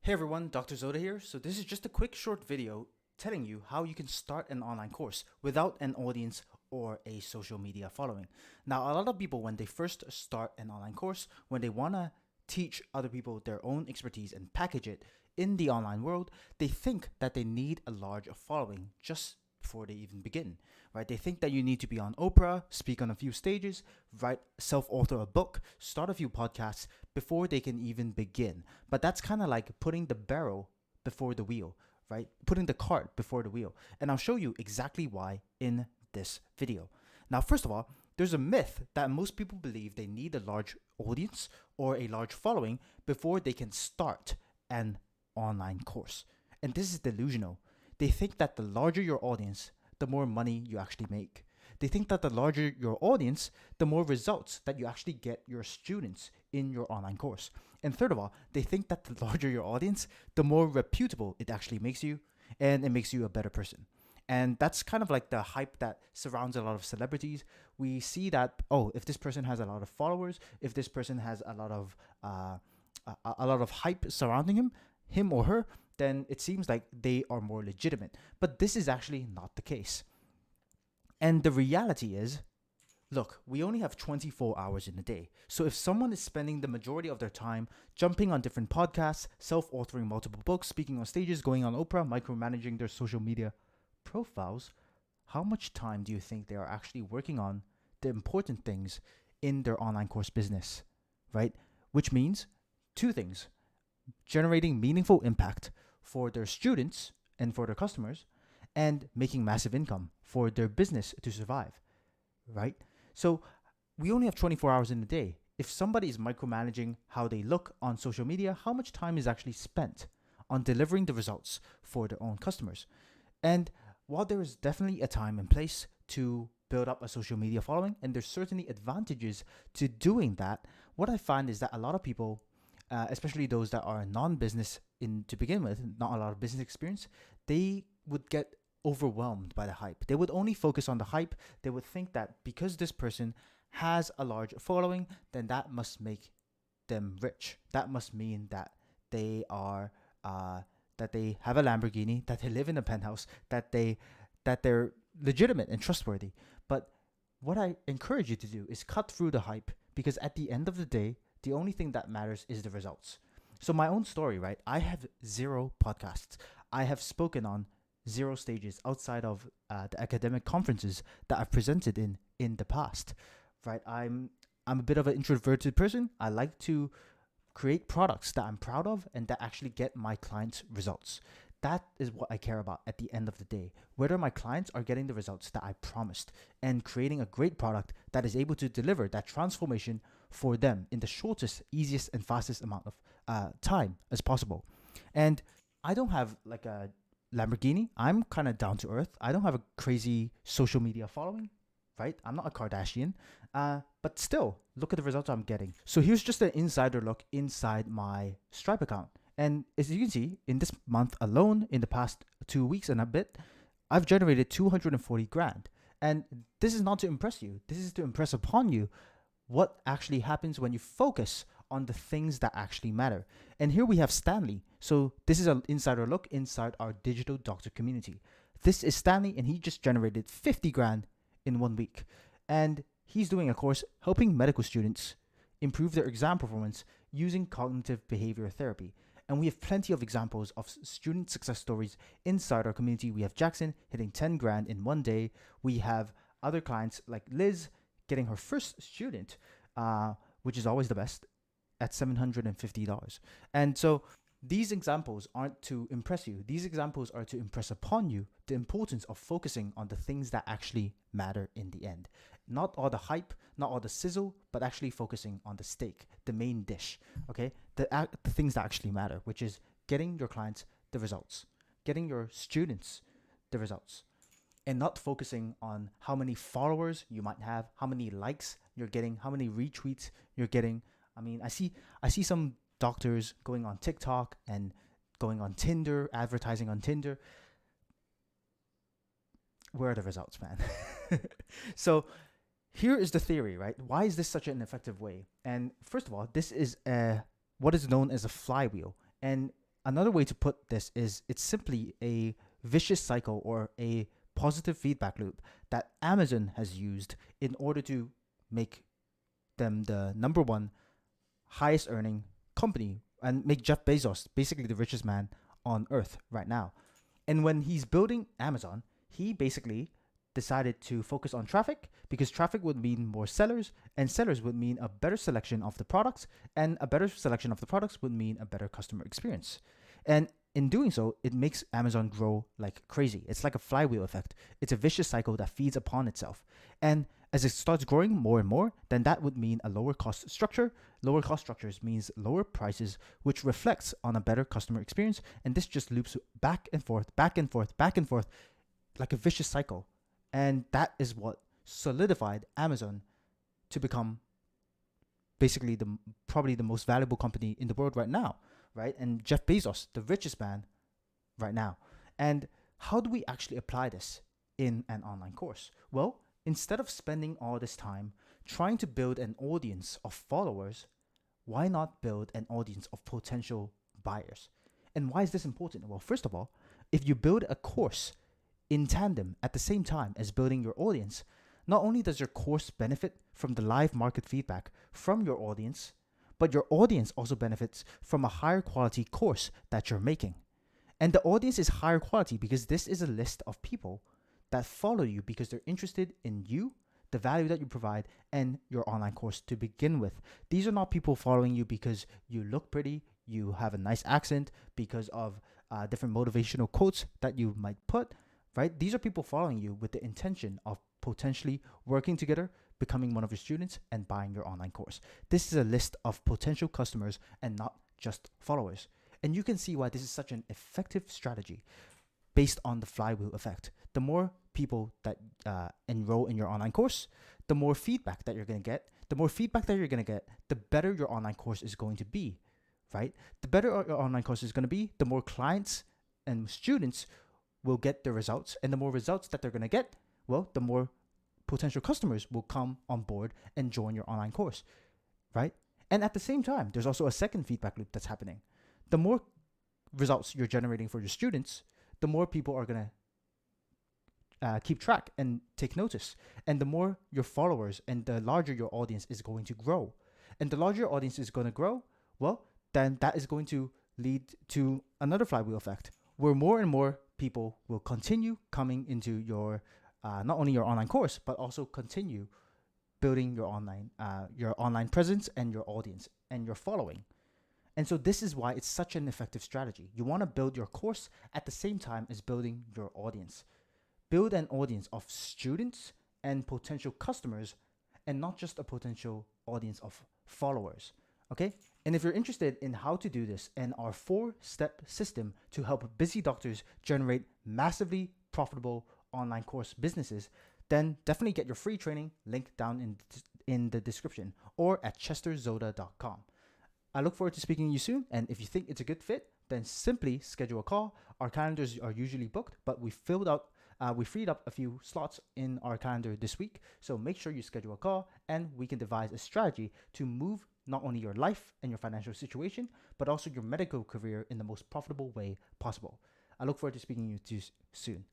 Hey everyone, Dr. Zoda here. So this is just a quick short video telling you how you can start an online course without an audience or a social media following. Now, a lot of people, when they first start an online course, when they want to teach other people their own expertise and package it in the online world, they think that they need a large following just before they even begin, right? They think that you need to be on Oprah, speak on a few stages, write, self-author a book, start a few podcasts before they can even begin. But that's kind of like putting the barrel before the wheel, right? Putting the cart before the wheel. And I'll show you exactly why in this video. Now, first of all, there's a myth that most people believe they need a large audience or a large following before they can start an online course. And this is delusional. They think that the larger your audience, the more money you actually make. They think that the larger your audience, the more results that you actually get your students in your online course. And third of all, they think that the larger your audience, the more reputable it actually makes you, and it makes you a better person. And that's kind of like the hype that surrounds a lot of celebrities. We see that, oh, if this person has a lot of followers, if this person has a lot of hype surrounding him or her, then it seems like they are more legitimate. But this is actually not the case. And the reality is, look, we only have 24 hours in a day. So if someone is spending the majority of their time jumping on different podcasts, self-authoring multiple books, speaking on stages, going on Oprah, micromanaging their social media profiles, how much time do you think they are actually working on the important things in their online course business, right? Which means two things: generating meaningful impact for their students and for their customers, and making massive income for their business to survive, right? So we only have 24 hours in a day. If somebody is micromanaging how they look on social media, how much time is actually spent on delivering the results for their own customers? And while there is definitely a time and place to build up a social media following, and there's certainly advantages to doing that, what I find is that a lot of people, especially those that are non-business in to begin with, not a lot of business experience, they would get overwhelmed by the hype. They would only focus on the hype. They would think that because this person has a large following, then that must make them rich. That must mean that they are that they have a Lamborghini, that they live in a penthouse, that they're legitimate and trustworthy. But what I encourage you to do is cut through the hype, because at the end of the day, the only thing that matters is the results. So my own story, right? I have 0 podcasts. I have spoken on 0 stages outside of the academic conferences that I've presented in the past, right? I'm a bit of an introverted person. I like to create products that I'm proud of and that actually get my clients results. That is what I care about at the end of the day. Whether my clients are getting the results that I promised and creating a great product that is able to deliver that transformation for them in the shortest, easiest, and fastest amount of time as possible. And I don't have like a Lamborghini. I'm kind of down to earth. I don't have a crazy social media following, right? I'm not a Kardashian. But still, look at the results I'm getting. So here's just an insider look inside my Stripe account. And as you can see, in this month alone, in the past 2 weeks and a bit, I've generated 240 grand. And this is not to impress you. This is to impress upon you what actually happens when you focus on the things that actually matter. And here we have Stanley. So this is an insider look inside our digital doctor community. This is Stanley, and he just generated 50 grand in 1 week. And he's doing a course helping medical students improve their exam performance using cognitive behavior therapy. And we have plenty of examples of student success stories inside our community. We have Jackson hitting 10 grand in 1 day. We have other clients like Liz getting her first student, which is always the best, at $750. And so these examples aren't to impress you. These examples are to impress upon you the importance of focusing on the things that actually matter in the end. Not all the hype, not all the sizzle, but actually focusing on the steak, the main dish, okay? The things that actually matter, which is getting your clients the results, getting your students the results, and not focusing on how many followers you might have, how many likes you're getting, how many retweets you're getting. I mean, I see some doctors going on TikTok and going on Tinder, advertising on Tinder. Where are the results, man? So here is the theory, right? Why is this such an effective way? And first of all, this is what is known as a flywheel. And another way to put this is it's simply a vicious cycle or a positive feedback loop that Amazon has used in order to make them the number one highest earning company and make Jeff Bezos basically the richest man on earth right now. And when he's building Amazon, he basically decided to focus on traffic because traffic would mean more sellers, and sellers would mean a better selection of the products, and a better selection of the products would mean a better customer experience. And in doing so, it makes Amazon grow like crazy. It's like a flywheel effect. It's a vicious cycle that feeds upon itself. And as it starts growing more and more, then that would mean a lower cost structure. Lower cost structures means lower prices, which reflects on a better customer experience. And this just loops back and forth, back and forth, back and forth, like a vicious cycle. And that is what solidified Amazon to become basically probably the most valuable company in the world right now, right? And Jeff Bezos, the richest man right now. And how do we actually apply this in an online course? Well, instead of spending all this time trying to build an audience of followers, why not build an audience of potential buyers? And why is this important? Well, first of all, if you build a course in tandem at the same time as building your audience, not only does your course benefit from the live market feedback from your audience, but your audience also benefits from a higher quality course that you're making. And the audience is higher quality because this is a list of people that follow you because they're interested in you, the value that you provide, and your online course to begin with. These are not people following you because you look pretty, you have a nice accent, because of different motivational quotes that you might put, right? These are people following you with the intention of potentially working together, becoming one of your students, and buying your online course. This is a list of potential customers and not just followers. And you can see why this is such an effective strategy based on the flywheel effect. The more people that enroll in your online course, the more feedback that you're going to get. The more feedback that you're going to get, the better your online course is going to be, right? The better your online course is going to be, the more clients and students will get the results. And the more results that they're going to get, well, the more potential customers will come on board and join your online course, right? And at the same time, there's also a second feedback loop that's happening. The more results you're generating for your students, the more people are going to keep track and take notice. And the more your followers and the larger your audience is going to grow. And the larger your audience is going to grow, well, then that is going to lead to another flywheel effect where more and more people will continue coming into your not only your online course, but also continue building your online presence and your audience and your following. And so this is why it's such an effective strategy. You want to build your course at the same time as building your audience. Build an audience of students and potential customers, and not just a potential audience of followers. Okay? And if you're interested in how to do this and our 4-step system to help busy doctors generate massively profitable online course businesses, then definitely get your free training, link down in the description, or at chesterzoda.com. I look forward to speaking to you soon, and if you think it's a good fit, then simply schedule a call. Our calendars are usually booked, but we freed up a few slots in our calendar this week, so make sure you schedule a call and we can devise a strategy to move not only your life and your financial situation, but also your medical career in the most profitable way possible. I look forward to speaking to you soon.